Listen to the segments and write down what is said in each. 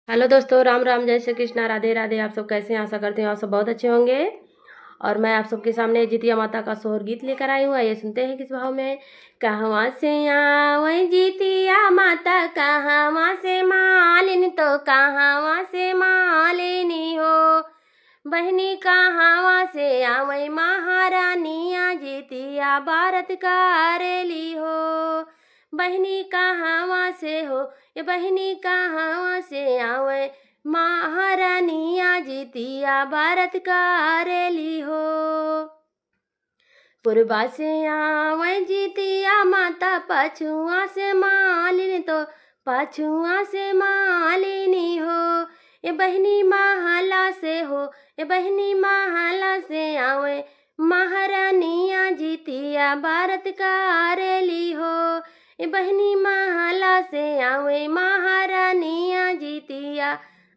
Hello दोस्तों, राम राम, जय श्री कृष्णा, राधे राधे। आप सब कैसे हैं? आशा करते हैं आप सब बहुत अच्छे होंगे। और मैं आप सबके सामने जितिया माता का सोहर गीत लेकर आई हूँ। आइए सुनते हैं किस भाव में। कहवा से आवे जितिया माता, कहवा से मालिन, तो कहवा से मालिनी हो। बहनी कहवा से आवे महारानिया, जितिया भारत करेली हो। बहनी कहवा से हो, ये बहनी कहवा से आवे महारानिया, जितिया भारत करेली हो। पूर्वा से आवे जितिया माता, पछुआ से मालिन, तो पछुआ से मालिनी हो। ये बहनी महला से हो, ये बहनी महला से आवे महारानिया, जितिया भारत करेली हो। ये बहनी महला से आवे महारानिया, जितिया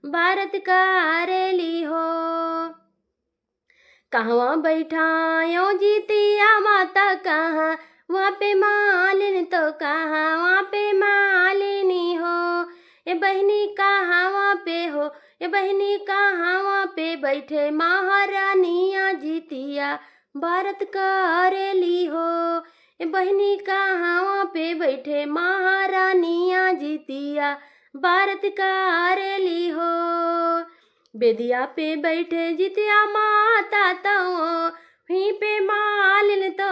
भारत करेली हो। कहवा बैठायो जितिया माता, कहाँ वहाँ पे मालिन, तो कहाँ वहाँ पे मालिनी हो। ये बहनी कहाँ वहाँ पे हो, ये बहनी कहाँ वहाँ पे बैठे महारानिया, जितिया भारत करेली हो। ये बहनी कहाँ वहाँ पे बैठे महारानिया, जितिया भारत करेली हो। बेदिया पे बैठे जितिया माता, तो वहीं पे मालिन, तो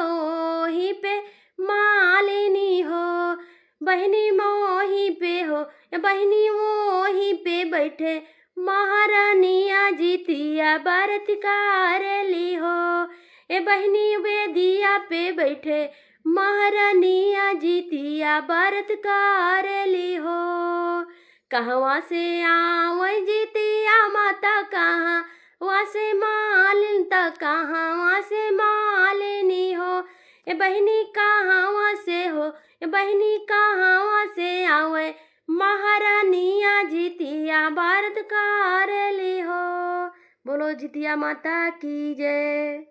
वहीं पे मालिनी हो। बहनी मोही पे हो, या बहनी मोही पे बैठे महारानिया, जितिया भारत करेली हो। ए बहनी बेदिया पे बैठे महारानिया, जितिया भारत करेली हो। कहवा से आवे जितिया माता, कहाँ वहाँ से मालिन, तो कहाँ वहाँ से मालिनी हो। ये बहनी कहाँ वहाँ से हो, ये बहनी कहाँ वहाँ से आवे महारानिया, जितिया भारत करेली हो। बोलो जितिया माता की जय।